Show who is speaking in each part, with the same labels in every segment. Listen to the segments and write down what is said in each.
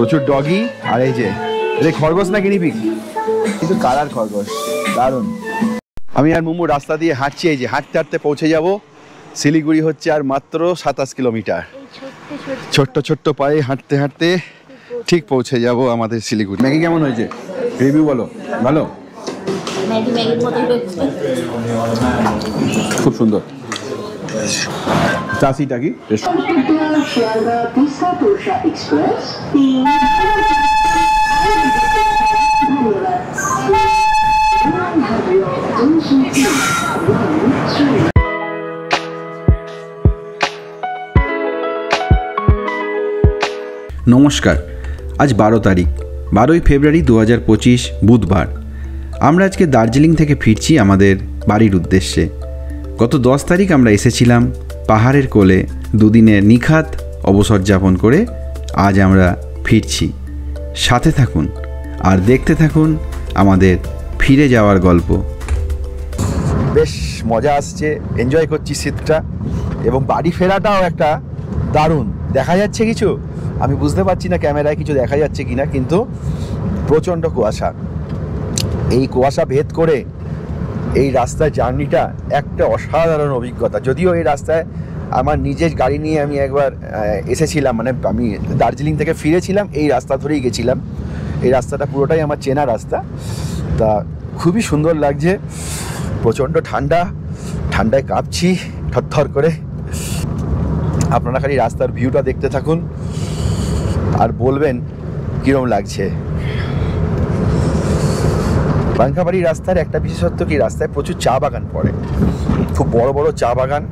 Speaker 1: প্রচুর ডগি। আর এই যে খরগোশ না গিনিপিগ, কিন্তু কালার খরগোশ, দারুণ। আমি আর মুমু রাস্তা দিয়ে হাঁটছি, এই যে হাঁটতে হাঁটতে পৌঁছে যাব শিলিগুড়ি। হচ্ছে আর মাত্র 27 কিলোমিটার। ছোট্ট ছোট্ট পায়ে হাঁটতে হাঁটতে ঠিক পৌঁছে যাব আমাদের শিলিগুড়ি। ম্যাগি কেমন হয়েছে? রিভিউ বলো। ভালো, খুব সুন্দর। চাষিটা কি
Speaker 2: নমস্কার, আজ 12 তারিখ, 12ই ফেব্রুয়ারি 2025 বুধবার। আমরা আজকে দার্জিলিং থেকে ফিরছি আমাদের বাড়ির উদ্দেশ্যে। গত 10 তারিখ আমরা এসেছিলাম পাহাড়ের কোলে দুদিনের নিখাত অবসর যাপন করে। আজ আমরা ফিরছি। সাথে থাকুন আর দেখতে থাকুন আমাদের ফিরে যাওয়ার গল্প।
Speaker 1: বেশ মজা আসছে, এনজয় করছি শীতটা, এবং বাড়ি ফেরাটাও একটা দারুণ। দেখা যাচ্ছে কিছু, আমি বুঝতে পারছি না ক্যামেরায় কিছু দেখা যাচ্ছে কিনা, কিন্তু প্রচণ্ড কুয়াশা। এই কুয়াশা ভেদ করে এই রাস্তায় জার্নিটা একটা অসাধারণ অভিজ্ঞতা। যদিও এই রাস্তায় আমার নিজের গাড়ি নিয়ে আমি একবার এসেছিলাম, মানে আমি দার্জিলিং থেকে ফিরেছিলাম, এই রাস্তা ধরেই গেছিলাম। এই রাস্তাটা পুরোটাই আমার চেনা রাস্তা। তা খুবই সুন্দর লাগছে, প্রচণ্ড ঠান্ডা, ঠান্ডায় কাঁপছি থরথর করে। আপনারা খালি রাস্তার ভিউটা দেখতে থাকুন আর বলবেন কীরকম লাগছে। পাঙ্খাবাড়ি রাস্তার একটা বিশেষত্ব কি, রাস্তায় প্রচুর চা বাগান পড়ে, খুব বড় বড় চা বাগান,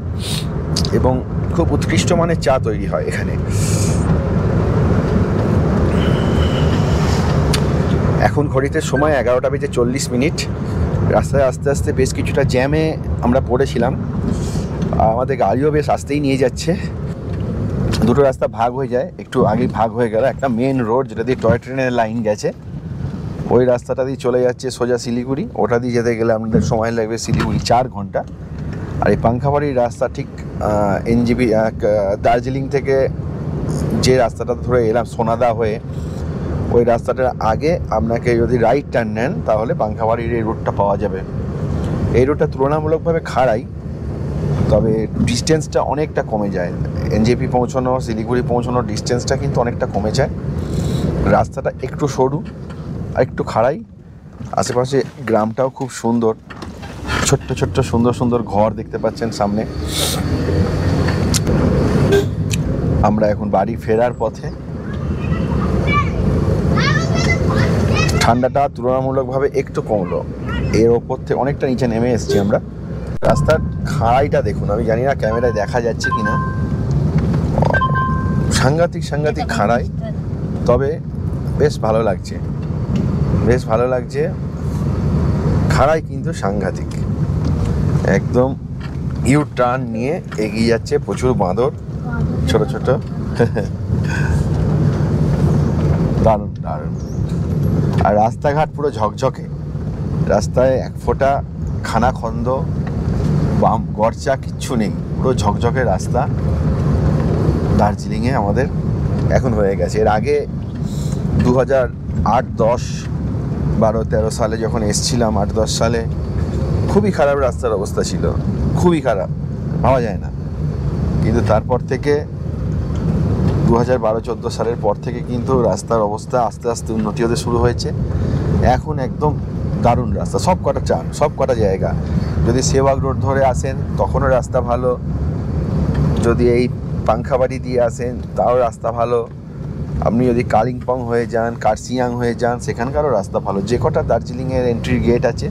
Speaker 1: এবং খুব উৎকৃষ্ট মানের চা তৈরি হয় এখানে। এখন ঘড়িতে সময় 11:40। রাস্তায় আস্তে আস্তে বেশ কিছুটা জ্যামে আমরা পড়েছিলাম। আমাদের গাড়িও বেশ আস্তেই নিয়ে যাচ্ছে। দুটো রাস্তা ভাগ হয়ে যায়, একটু আগেই ভাগ হয়ে গেল। একটা মেন রোড যেটা দিয়ে টয় ট্রেনের লাইন গেছে, ওই রাস্তাটা দিয়ে চলে যাচ্ছে সোজা শিলিগুড়ি। ওটা দিয়ে যেতে গেলে আমাদের সময় লাগবে শিলিগুড়ি 4 ঘন্টা। আর এই পাঙ্খাবাড়ির রাস্তা ঠিক এনজিপি দার্জিলিং থেকে যে রাস্তাটা ধরে এলাম সোনাদা হয়ে, ওই রাস্তাটার আগে আপনাকে যদি রাইট টার্ন নেন তাহলে পাঙ্খাবাড়ির এই রুটটা পাওয়া যাবে। এই রুটটা তুলনামূলকভাবে খাড়াই, তবে ডিস্টেন্সটা অনেকটা কমে যায়। এনজেপি পৌঁছানো, শিলিগুড়ি পৌঁছানোর ডিস্টেন্সটা কিন্তু অনেকটা কমে যায়। রাস্তাটা একটু সরু আর একটু খাড়াই। আশেপাশে গ্রামটাও খুব সুন্দর, ছোট্ট ছোট্ট সুন্দর সুন্দর ঘর দেখতে পাচ্ছেন সামনে। আমরা এখন বাড়ি ফেরার পথে। ঠান্ডাটা তুলনামূলকভাবে একটু কমলো, এর ওপর থেকে অনেকটা নিচে নেমে এসেছি আমরা। রাস্তার খাড়াইটা দেখুন, আমি জানি না ক্যামেরায় দেখা যাচ্ছে কিনা, সাংঘাতিক সাংঘাতিক খাড়াই, তবে বেশ ভালো লাগছে, বেশ ভালো লাগছে। খাড়াই কিন্তু সাংঘাতিক, একদম ইউ টার্ন নিয়ে এগিয়ে যাচ্ছে, প্রচুর বাঁদর ছোট ছোট। দারুণ দারুণ। আর রাস্তাঘাট পুরো ঝকঝকে, রাস্তায় এক ফোঁটা খানাখন্দ বাম গরচা কিচ্ছু নেই, পুরো ঝকঝকে রাস্তা দার্জিলিংয়ে আমাদের এখন হয়ে গেছে। এর আগে 2008, 10, 12, 13 সালে যখন এসছিলাম, 8-10 সালে খুবই খারাপ রাস্তার অবস্থা ছিল, খুবই খারাপ, ভাবা যায় না। কিন্তু তারপর থেকে 2012-14 সালের পর থেকে কিন্তু রাস্তার অবস্থা আস্তে আস্তে উন্নতি হতে শুরু হয়েছে। এখন একদম দারুণ রাস্তা, সব কটা চান, সব কটা জায়গা। যদি সেওয়াগ রোড ধরে আসেন তখনও রাস্তা ভালো, যদি এই পাঙ্খাবাড়ি দিয়ে আসেন তাও রাস্তা ভালো, আপনি যদি কালিম্পং হয়ে যান, কার্সিয়াং হয়ে যান, সেখানকারও রাস্তা ভালো। যে কটা দার্জিলিংয়ের এন্ট্রির গেট আছে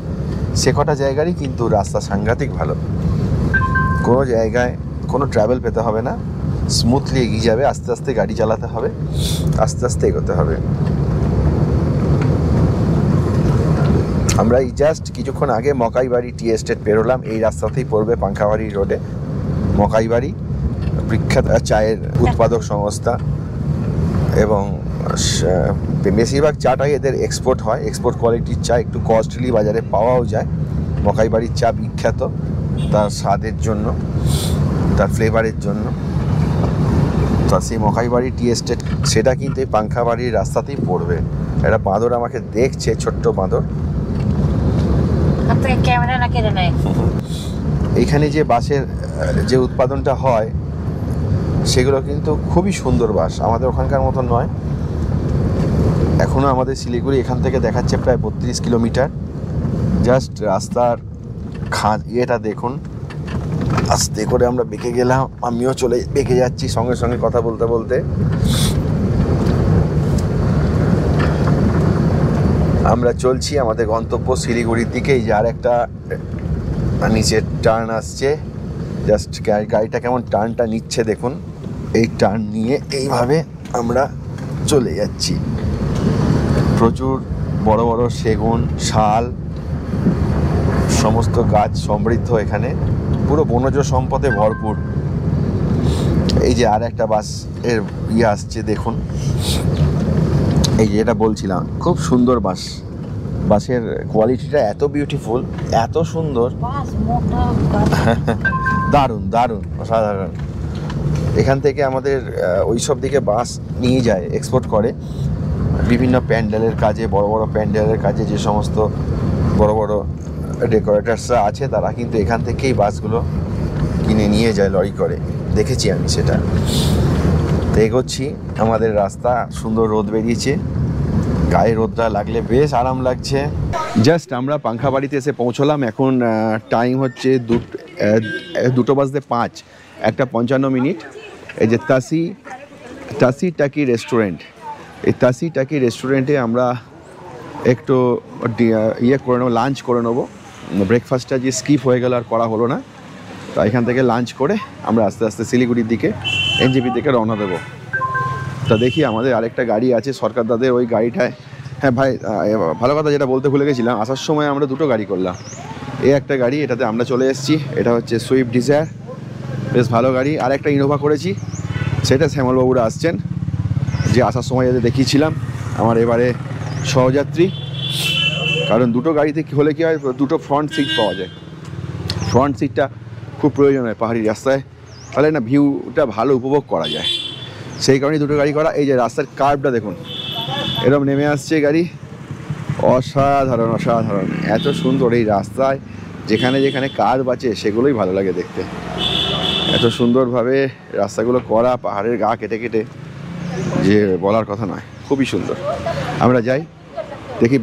Speaker 1: সে কটা জায়গারই কিন্তু রাস্তা সাংঘাতিক ভালো। কোনো জায়গায় কোনো ট্রাভেল পেতে হবে না, স্মুথলি এগিয়ে যাবে। আস্তে আস্তে গাড়ি চালাতে হবে, আস্তে আস্তে এগোতে হবে। আমরা এই জাস্ট কিছুক্ষণ আগে মকাইবাড়ি টি এস্টেট পেরোলাম। এই রাস্তাতেই পড়বে পাঙ্খাবাড়ি রোডে মকাইবাড়ি, বিখ্যাত চায়ের উৎপাদক সংস্থা, এবং বেশিরভাগ চাটাই এদের এক্সপোর্ট হয়। এক্সপোর্ট কোয়ালিটির চা, একটু কস্টলি বাজারে পাওয়াও যায়। মকাইবাড়ির চা বিখ্যাত তার স্বাদের জন্য, তার ফ্লেভারের জন্য। তাসি মকাইবাড়ি টি এস্টেট, সেটা কিন্তু এই পাংখাবাড়ির রাস্তাতেই পড়বে। একটা বাঁদর আমাকে দেখছে, ছোট্ট বাঁদর।
Speaker 3: ক্যামেরা না কেড়ে নেয়।
Speaker 1: এইখানে যে বাঁশের যে উৎপাদনটা হয় সেগুলো কিন্তু খুবই সুন্দর বাঁশ, আমাদের ওখানকার মতন নয়। এখনও আমাদের শিলিগুড়ি এখান থেকে দেখাচ্ছে প্রায় 32 কিলোমিটার। জাস্ট রাস্তার ইয়েটা দেখুন, আস্তে করে আমরা বেঁকে গেলাম, আমিও বেঁকে যাচ্ছি সঙ্গে সঙ্গে কথা বলতে বলতে। আমরা চলছি আমাদের গন্তব্য শিলিগুড়ির দিকেই। যে আর একটা নিচের টার্ন আসছে, জাস্ট গাড়িটা কেমন টার্নটা নিচ্ছে দেখুন। এই টার্ন নিয়ে এইভাবে আমরা চলে যাচ্ছি। প্রচুর বড় বড় সেগুন, শাল, সমস্ত গাছ সমৃদ্ধ এখানে, পুরো বনজ সম্পদে ভরপুর। এই যে আর একটা বাস এর আসছে দেখুন, এই যে এটা বলছিলাম, খুব সুন্দর বাস। বাসের কোয়ালিটিটা এত বিউটিফুল, এত সুন্দর, দারুণ দারুণ, অসাধারণ। এখান থেকে আমাদের ওই সব দিকে বাস নিয়ে যায়, এক্সপোর্ট করে বিভিন্ন প্যান্ডেলের কাজে, বড় বড় প্যান্ডেলের কাজে। যে সমস্ত বড় বড় ডেকোরেটার্সরা আছে তারা কিন্তু এখান থেকেই বাসগুলো কিনে নিয়ে যায় লরি করে, দেখেছি আমি সেটা। তো এগোচ্ছি, আমাদের রাস্তা, সুন্দর রোদ বেরিয়েছে, গায়ে রোদটা লাগলে বেশ আরাম লাগছে। জাস্ট আমরা পাংখাবাড়িতে এসে পৌঁছলাম। এখন টাইম হচ্ছে 2:05, 1:55। এই যে তাসি টাকি রেস্টুরেন্ট, এই তাসি টাকি রেস্টুরেন্টে আমরা একটু করে নেবো, লাঞ্চ করে নেবো। ব্রেকফাস্টটা যে স্কিপ হয়ে গেল আর করা হলো না, তো এখান থেকে লাঞ্চ করে আমরা আস্তে আস্তে শিলিগুড়ির দিকে, এনজেপি দিকে রওনা দেবো। তা দেখি আমাদের আরেকটা গাড়ি আছে সরকার দাদের, ওই গাড়িটায়। হ্যাঁ ভাই, ভালো কথা যেটা বলতে ভুলে গেছিলাম, আসার সময় আমরা দুটো গাড়ি করলাম। এই একটা গাড়ি, এটাতে আমরা চলে এসেছি, এটা হচ্ছে সুইফট ডিজায়ার, বেশ ভালো গাড়ি। আর একটা ইনোভা করেছি, সেটা শ্যামলবাবুরা আসছেন, যে আসার সময় যাতে দেখিয়েছিলাম আমার এবারে সহযাত্রী। কারণ দুটো গাড়িতে কী হলে কী হয়, দুটো ফ্রন্ট সিট পাওয়া যায়। ফ্রন্ট সিটটা খুব প্রয়োজন হয় পাহাড়ি রাস্তায়, তাহলে না ভিউটা ভালো উপভোগ করা যায়, সেই কারণেই দুটো গাড়ি করা। এই যে রাস্তার কার্ভটা দেখুন, এরকম নেমে আসছে গাড়ি, অসাধারণ অসাধারণ, এত সুন্দর এই রাস্তায়। যেখানে যেখানে কার্ভ আছে সেগুলোই ভালো লাগে দেখতে, এত সুন্দরভাবে রাস্তাগুলো করা, পাহাড়ের গা কেটে কেটে, যে বলার কথা নয়, খুবই সুন্দর। আমরা যাই, দেখি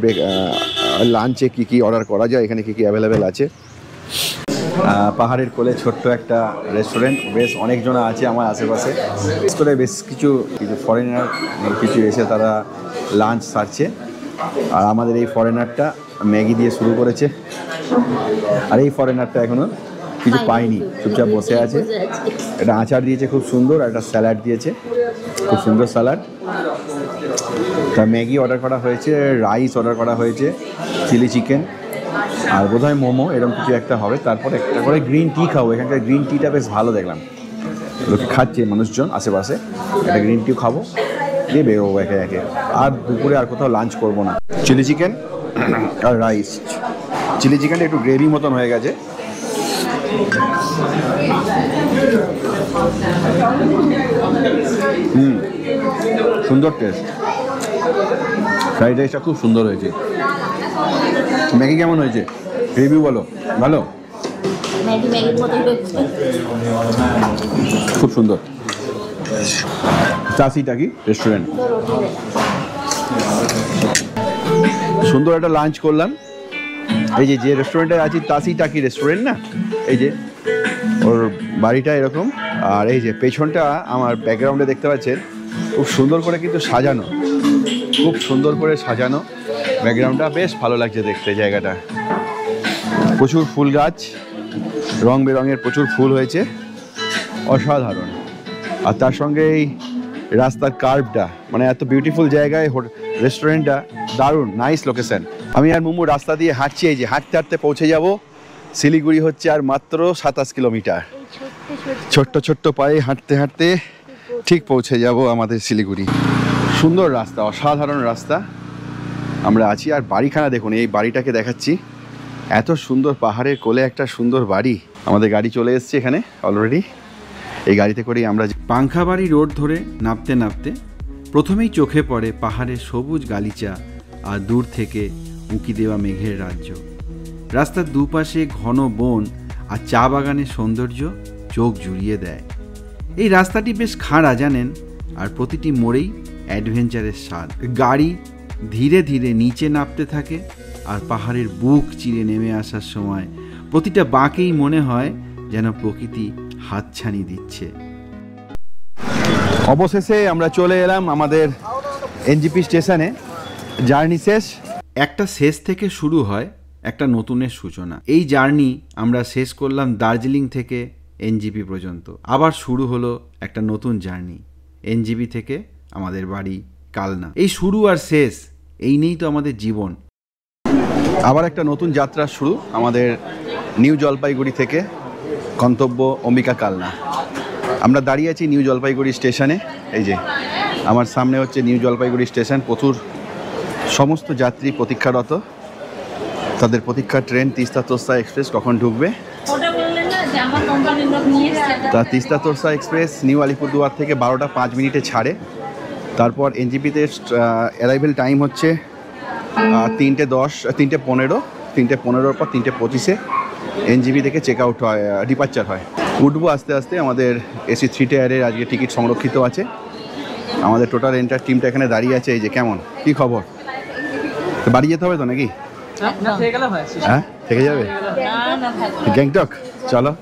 Speaker 1: লাঞ্চে কী কী অর্ডার করা যায়, এখানে কী কী অ্যাভেলেবেল আছে। পাহাড়ের কোলে ছোট্ট একটা রেস্টুরেন্ট, বেশ অনেকজন আছে আমার আশেপাশে, বিশেষ করে বেশ কিছু ফরেনার কিছু এসে তারা লাঞ্চ সারছে। আর আমাদের এই ফরেনারটা ম্যাগি দিয়ে শুরু করেছে, আর এই ফরেনারটা এখনও কিছু পায়নি, চুপচাপ বসে আছে। এটা আচার দিয়েছে খুব সুন্দর, একটা স্যালাড দিয়েছে, খুব সুন্দর স্যালাড। তা ম্যাগি অর্ডার করা হয়েছে, রাইস অর্ডার করা হয়েছে, চিলি চিকেন, আর বোধহয় মোমো, এরকম কিছু একটা হবে। তারপর একটা করে গ্রিন টি খাবো, এখানকার গ্রিন টিটা বেশ ভালো দেখলাম, লোকে খাচ্ছে মানুষজন আশেপাশে, একটা গ্রিন টিও খাবো, দিয়ে বেরোবো একে একে। আর দুপুরে আর কোথাও লাঞ্চ করবো না। চিলি চিকেন আর রাইস, চিলি চিকেনটা একটু গ্রেভি মতন হয়ে গেছে। সুন্দর টেস্ট, ফ্রাইড রাইসটা খুব সুন্দর হয়েছে। ম্যাগি কেমন হয়েছে, রিভিউ বলো। ভালো, খুব সুন্দর। তাসি টাকি রেস্টুরেন্ট, সুন্দর একটা লাঞ্চ করলাম। এই যে রেস্টুরেন্টে আছি, তাসি টাকি রেস্টুরেন্ট না, এই যে ওর বাড়িটা এরকম। আর এই যে পেছনটা আমার ব্যাকগ্রাউন্ডে দেখতে পাচ্ছেন, খুব সুন্দর করে কিন্তু সাজানো, খুব সুন্দর করে সাজানো ব্যাকগ্রাউন্ডটা, বেশ ভালো লাগছে দেখতে জায়গাটা। প্রচুর ফুল গাছ, রং বেরঙের প্রচুর ফুল হয়েছে, অসাধারণ। আর তার সঙ্গে এই রাস্তার কার্ভটা, মানে এত বিউটিফুল জায়গায় রেস্টুরেন্টটা, দারুণ নাইস লোকেশন। আমি আর মুমু রাস্তা দিয়ে হাঁটছি, এই যে হাঁটতে হাঁটতে পৌঁছে যাব শিলিগুড়ি, হচ্ছে আর মাত্র 27 কিলোমিটার। ছোট্ট ছোট্ট পায়ে হাঁটতে হাঁটতে ঠিক পৌঁছে যাব আমাদের শিলিগুড়ি। সুন্দর রাস্তা, অসাধারণ রাস্তা। আমরা আছি, আর বাড়িখানা দেখুন, এই বাড়িটাকে দেখাচ্ছি, এত সুন্দর পাহাড়ের কোলে একটা সুন্দর বাড়ি। আমাদের গাড়ি চলে এসছে এখানে অলরেডি। এই গাড়িতে করেই আমরা
Speaker 2: পাংখাবাড়ি রোড ধরে নামতে নামতে প্রথমেই চোখে পড়ে পাহাড়ের সবুজ গালিচা আর দূর থেকে উঁকি দেওয়া মেঘের রাজ্য। রাস্তার দুপাশে ঘন বন আর চা বাগানের সৌন্দর্য চোখ জুড়িয়ে দেয়। এই রাস্তাটি বেশ খাড়া জানেন, আর প্রতিটি মোড়েই অ্যাডভেঞ্চারের স্বাদ। গাড়ি ধীরে ধীরে নিচে নামতে থাকে, আর পাহাড়ের বুক চিরে নেমে আসার সময় প্রতিটা বাঁকেই মনে হয় যেন প্রকৃতি হাতছানি দিচ্ছে।
Speaker 1: অবশেষে আমরা চলে এলাম আমাদের এনজিপি স্টেশনে। জার্নি শেষ।
Speaker 2: একটা শেষ থেকে শুরু হয় একটা নতুনের সূচনা। এই জার্নি আমরা শেষ করলাম দার্জিলিং থেকে এনজিপি পর্যন্ত। আবার শুরু হলো একটা নতুন জার্নি এনজিপি থেকে আমাদের বাড়ি কালনা। এই শুরু আর শেষ, এই নিয়েই তো আমাদের জীবন।
Speaker 1: আবার একটা নতুন যাত্রা শুরু আমাদের নিউ জলপাইগুড়ি থেকে গন্তব্য অম্বিকা কালনা। আমরা দাঁড়িয়ে আছি নিউ জলপাইগুড়ি স্টেশনে। এই যে আমার সামনে হচ্ছে নিউ জলপাইগুড়ি স্টেশন। প্রচুর সমস্ত যাত্রী প্রতীক্ষারত। তাদের প্রতীক্ষার ট্রেন তিস্তা তোরসা এক্সপ্রেস কখন ঢুকবে। তা তিস্তা তোরসা এক্সপ্রেস নিউ আলিপুরদুয়ার থেকে 12টা 5 মিনিটে ছাড়ে। তারপর এনজিপিতে অ্যারাইভেল টাইম হচ্ছে 3:10, 3:15, 3:15 পর 3:25 এনজিপি থেকে চেক আউট হয়, ডিপারচার হয়। উঠবো আস্তে আস্তে। আমাদের এসি 3 টায়ারের আজকে টিকিট সংরক্ষিত আছে। আমাদের টোটাল এন্টার টিমটা এখানে দাঁড়িয়ে আছে। এই যে কেমন কী খবর? তো বাড়ি যেতে হবে তো নাকি? হ্যাঁ, থেকে যাবে গ্যাংটক। চলো।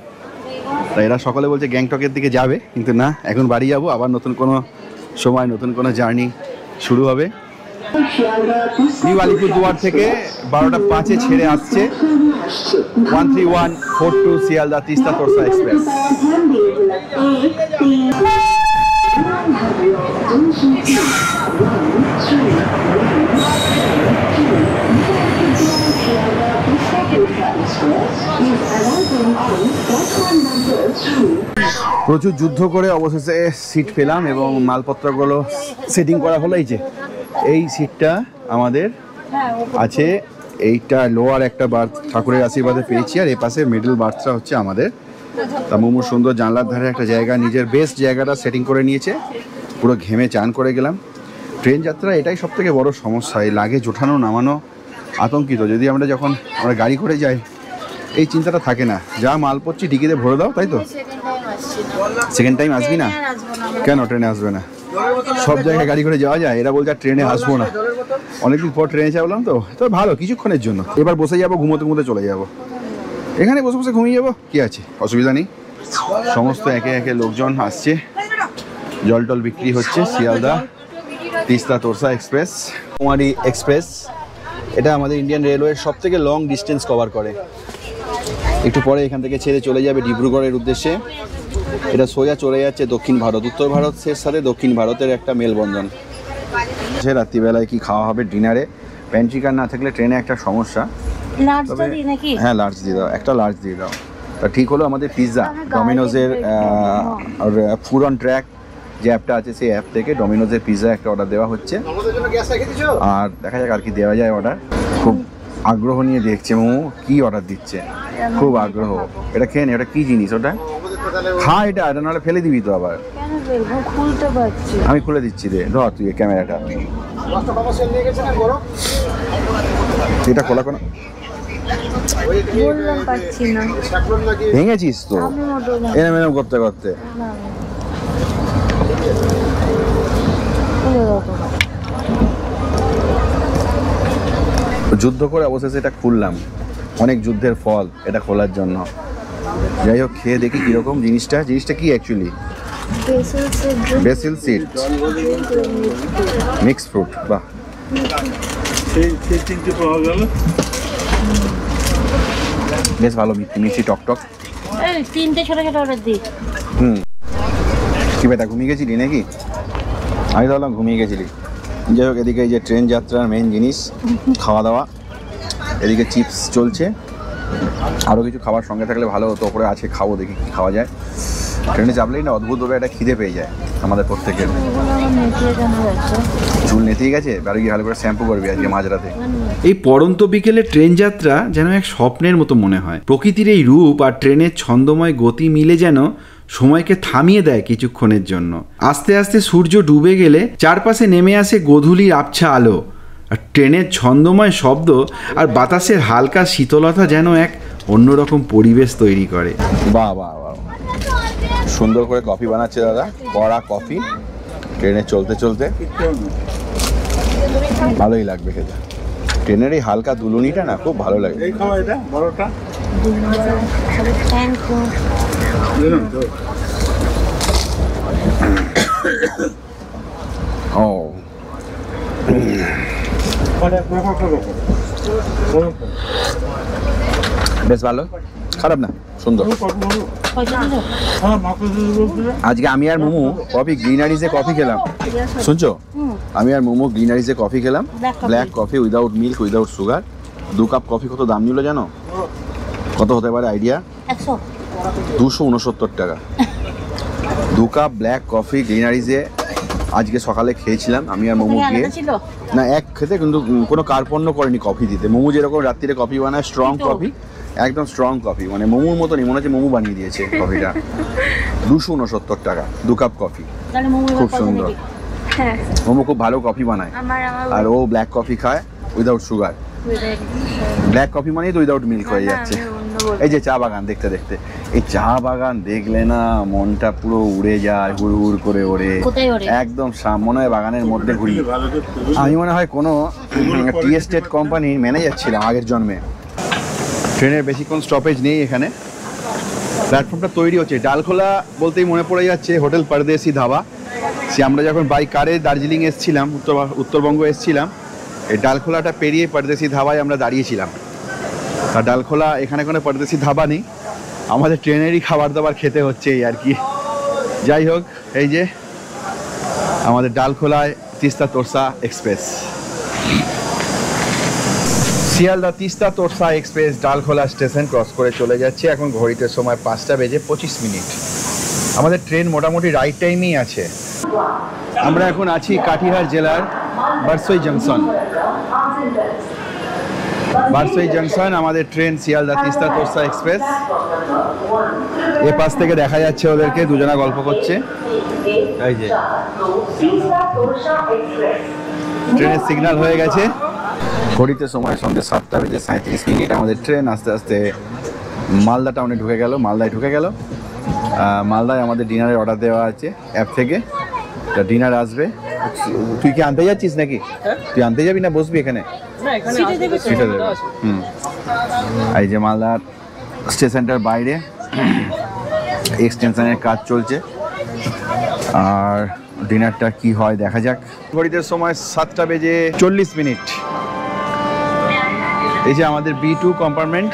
Speaker 1: এরা সকলে বলছে গ্যাংটকের দিকে যাবে, কিন্তু না, এখন বাড়ি যাবো। আবার নতুন কোনো সময় নতুন কোনো জার্নি শুরু হবে। নিউ আলিপুরদুয়ার থেকে 12টা 5-এ ছেড়ে আসছে 13142 শিয়ালদা তিস্তা তোরসা এক্সপ্রেস। প্রচুর যুদ্ধ করে অবশেষে সিট পেলাম এবং মালপত্রগুলো সেটিং করা হলো। এই যে এই সিটটা আমাদের আছে, এইটা লোয়ার একটা বার্থ ঠাকুরের আশীর্বাদে পেয়েছি, আর এই পাশে মিডল বার্থটা হচ্ছে আমাদের। তা মোমো সুন্দর জানলার ধারে একটা জায়গা, নিজের বেস্ট জায়গাটা সেটিং করে নিয়েছে। পুরো ঘেমে চান করে গেলাম। ট্রেন যাত্রা এটাই সব থেকে বড় সমস্যা, এই লাগেজ ওঠানো নামানো আতঙ্কিত। যদি আমরা যখন আমরা গাড়ি করে যাই এই চিন্তাটা থাকে না, যা মাল পড়ছি টিকিটে ভরে দাও, তাই তো? সেকেন্ড টাইম আসবি না কেন? ট্রেনে আসবে না? সব জায়গায় গাড়ি করে যাওয়া যায়। এরা বলছে ট্রেনে আসবো না। অনেকদিন পর ট্রেনে চাইলাম তো, তো ভালো কিছুক্ষণের জন্য। এবার বসে যাবো, ঘুমোতে ঘুমোতে চলে যাবো। এখানে বসে বসে ঘুমিয়ে যাবো, কি আছে, অসুবিধা নেই। সমস্ত একে একে লোকজন আসছে, জল টল বিক্রি হচ্ছে। শিয়ালদা তিস্তা তোরসা এক্সপ্রেস, কুমারী এক্সপ্রেস। এটা আমাদের ইন্ডিয়ান রেলওয়ের সব থেকে লং ডিস্টেন্স কভার করে। একটু পরে এখান থেকে ছেড়ে চলে যাবে ডিব্রুগড়ের উদ্দেশ্যে। এটা সোজা চলে যাচ্ছে দক্ষিণ ভারত। উত্তর ভারতের সাথে দক্ষিণ ভারতের একটা মেলবন্ধন। সে রাত্রিবেলায় কি খাওয়া হবে ডিনারে? প্যান্ট্রি কার না থাকলে ট্রেনে একটা সমস্যা। হ্যাঁ, লার্জ দিয়ে দাও, একটা লার্জ দিয়ে দাও। তা ঠিক হলো আমাদের পিৎজা ডমিনোজের ফুড অন ট্র্যাক যে অ্যাপটা আছে, সেই অ্যাপ থেকে ডমিনোজের পিৎজা একটা অর্ডার দেওয়া হচ্ছে। আর দেখা যাক আর কি দেওয়া যায় অর্ডার। খুব আগ্রহ নিয়ে দেখছে মোমো কি অর্ডার দিচ্ছে, খুব আগ্রহ। এটা খেয়ে নে, ওটা কি জিনিস ওটা? খা এটা, নাহলে ফেলে দিবি তো আবার। আমি খুলে দিচ্ছি রে, ধর তুই ক্যামেরাটা। এটা খোলা কোনো ভেঙেছিস তো এরম এরম করতে করতে। যুদ্ধ করে অবশেষে এটা খুললাম, অনেক যুদ্ধের ফল এটা খোলার জন্য। যাই হোক, খেয়ে দেখি কিরকম জিনিসটা। জিনিসটা কি actually? Basil seed mix fruit. বাহ, বেশ ভালো, মিষ্টি টক টক। কি বেটা ঘুমিয়ে গেছিলি নাকি? আমি ভাবলাম ঘুমিয়ে গেছিলি। যাই হোক, এদিকে এই যে ট্রেন যাত্রার মেন জিনিস খাওয়া দাওয়া। এদিকে চিপস চলছে, আরও কিছু খাবার সঙ্গে থাকলে ভালো হতো। ওপরে আছে, খাবো, দেখি কী খাওয়া যায়। ট্রেনে চাপলেই না অদ্ভুতভাবে একটা খিদে পেয়ে যায় আমাদের প্রত্যেকের। চুল নেতিয়ে গেছে, বাড়ি গিয়ে ভালো করে শ্যাম্পু করবি আজকে মাঝরাতে।
Speaker 2: এই পড়ন্ত বিকেলে ট্রেন যাত্রা যেন এক স্বপ্নের মতো মনে হয়। প্রকৃতির এই রূপ আর ট্রেনের ছন্দময় গতি মিলে যেন সময়কে থামিয়ে দেয় কিছুক্ষণের জন্য। আস্তে আস্তে সূর্য ডুবে গেলে চারপাশে নেমে আসে গোধূলির আবছা আলো, আর ট্রেনের ছন্দময় শব্দ আর বাতাসের হালকা শীতলতা যেন এক অন্যরকম পরিবেশ তৈরি করে।
Speaker 1: বাহ বাহ বাহ, সুন্দর করে কফি বানাচ্ছে দাদা, কড়া কফি ট্রেনে চলতে চলতে, ভালোই লাগবে খেতে। ট্রেনের এই হালকা দুলুনিটা না খুব ভালো লাগে। ও বেশ ভালো, খারাপ না, সুন্দর। আজকে আমি আর মোমো কফি গ্রিনারিজে কফি খেলাম, শুনছো? আমি আর মোমো গ্রিনারিজে কফি খেলাম, black coffee without milk without sugar. 2 cup coffee কত দাম নিল জানো? কত হতে পারে আইডিয়া? 269 টাকা। 2 কাপ ব্ল্যাক কফি গ্রিনারিজে আজকে সকালে খেয়েছিলাম আমি আর মোমো গিয়ে। না, এক খেতে কিন্তু কোনো কার্পণ্য করেনি কফি দিতে। মোমো যেরকম রাত্রিরে কফি বানায়, স্ট্রং কফি, একদম স্ট্রং কফি, মানে মোমোর মতনই, মনে হচ্ছে মোমো বানিয়ে দিয়েছে কফিটা। 269 টাকা 2 কাপ কফি, খুব সুন্দর। মোমো খুব ভালো কফি বানায়, আর ও ব্ল্যাক কফি খায় উইদাউট সুগার। ব্ল্যাক কফি মানেই তো উইদাউট মিল্ক হয়ে যাচ্ছে। এই যে চা বাগান দেখতে দেখতে, এই চা বাগান দেখলে না মনটা পুরো উড়ে যায়, হুড় হুড় করে ওড়ে, একদম মনে হয় বাগানের মধ্যে ঘুরি। আমি মনে হয় কোনো টি এস্টেট কোম্পানির ম্যানেজার ছিলাম আগের জন্মে। ট্রেনের বেশিক্ষণ স্টপেজ নেই এখানে, প্ল্যাটফর্মটা তৈরি হচ্ছে। ডালখোলা বলতেই মনে পড়ে যাচ্ছে হোটেল পরদেশি ধাবা। সে আমরা যখন বাই কারে দার্জিলিং এসেছিলাম, উত্তরবঙ্গ এসেছিলাম, এই ডালখোলাটা পেরিয়ে পরদেশি ধাবায় আমরা দাঁড়িয়েছিলাম। আর ডালখোলা এখানে কোনো পরদেশি ধাবা নেই, আমাদের ট্রেনেরই খাবার দাবার খেতে হচ্ছে এই আর কি। যাই হোক, এই যে আমাদের ডালখোলায় Teesta Torsa express, Sealdah Teesta Torsa express Dalkhola station cross করে চলে যাচ্ছে। এখন ঘড়িতে সময় 5:25। আমাদের ট্রেন মোটামুটি রাইট টাইমেই আছে। আমরা এখন আছি কাটিহার জেলার বারসই জংশন। বারসই জংশন আমাদের ট্রেন শিয়ালদা তিস্তা তোরসা এক্সপ্রেস। এ পাশ থেকে দেখা যাচ্ছে ওদেরকে, দুজনা গল্প করছে। এই যে ট্রেনের সিগন্যাল হয়ে গেছে। ঘড়িতে সময় সন্ধ্যে 7:37। আমাদের ট্রেন আস্তে আস্তে মালদা টাউনে ঢুকে গেল, মালদায় ঢুকে গেল। মালদায় আমাদের ডিনারের অর্ডার দেওয়া আছে অ্যাপ থেকে, ডিনার আসবে। তুই কি আনতে যাচ্ছিস নাকি? তুই আনতে যাবি না বসবি এখানে? সিটে দেবে। এই যে মালদার স্টেশনটার বাইরে এক্সটেনশনের কাজ চলছে, আর ডিনারটা কি হয় দেখা যাক। ঘড়িতে সময় 7:40। এই যে আমাদের B2 কম্পার্টমেন্ট,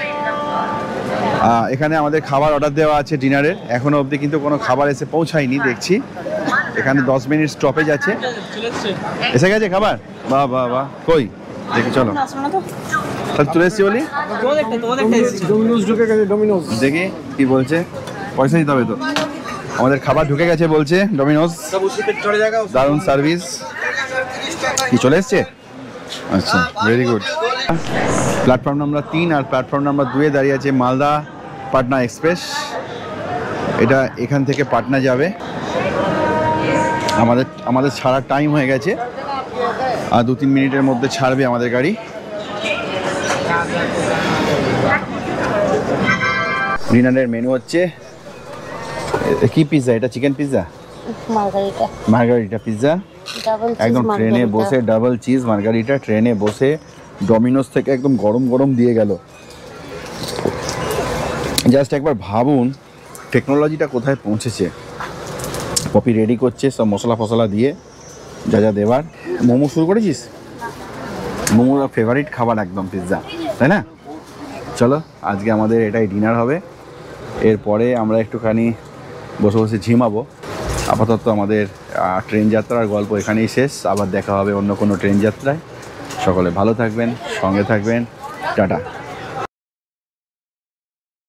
Speaker 1: এখানে আমাদের খাবার অর্ডার দেওয়া আছে ডিনারের। এখনো অবধি কিন্তু কোনো খাবার এসে পৌঁছায়নি দেখছি। এখানে 10 মিনিট স্টপেজ আছে। এসে গেছে খাবার? বাহ বাহ বাহ, কই দেখি, চলো চলে এসছি বলি। দেখি কি বলছে, পয়সা দিতে হবে তো। আমাদের খাবার ঢুকে গেছে বলছে ডমিনোজ, দারুণ সার্ভিস। কি চলে এসছে? আচ্ছা, ভেরি গুড। প্ল্যাটফর্ম নাম্বার 3 আর প্ল্যাটফর্ম নাম্বার 2-এ দাঁড়িয়ে আছে মালদা পাটনা এক্সপ্রেস। এটা এখান থেকে পাটনা যাবে। আমাদের ছাড়ার টাইম হয়ে গেছে, আর 2-3 মিনিটের মধ্যে ছাড়বে আমাদের গাড়ি। ডিনারের মেনু হচ্ছে কি পিৎজা? এটা চিকেন পিৎজা, মার্গারিটা পিৎজা। একদম ট্রেনে বসে ডাবল চিজ মার্গারিটা ট্রেনে বসে ডমিনোজ থেকে একদম গরম গরম দিয়ে গেল। জাস্ট একবার ভাবুন টেকনোলজিটা কোথায় পৌঁছেছে। কফি রেডি করছে সব মশলা ফসলা দিয়ে, যা যা দেবার। মোমো শুরু করেছিস? মোমোর ফেভারিট খাবার একদম পিৎজা, তাই না? চলো আজকে আমাদের এটাই ডিনার হবে। এরপরে আমরা একটুখানি বসে বসে ঝিমাবো। আপাতত আমাদের ট্রেন যাত্রার গল্প এখানেই শেষ। আবার দেখা হবে অন্য কোনো ট্রেন যাত্রায়। সকলে ভালো থাকবেন, সঙ্গে থাকবেন। টাটা।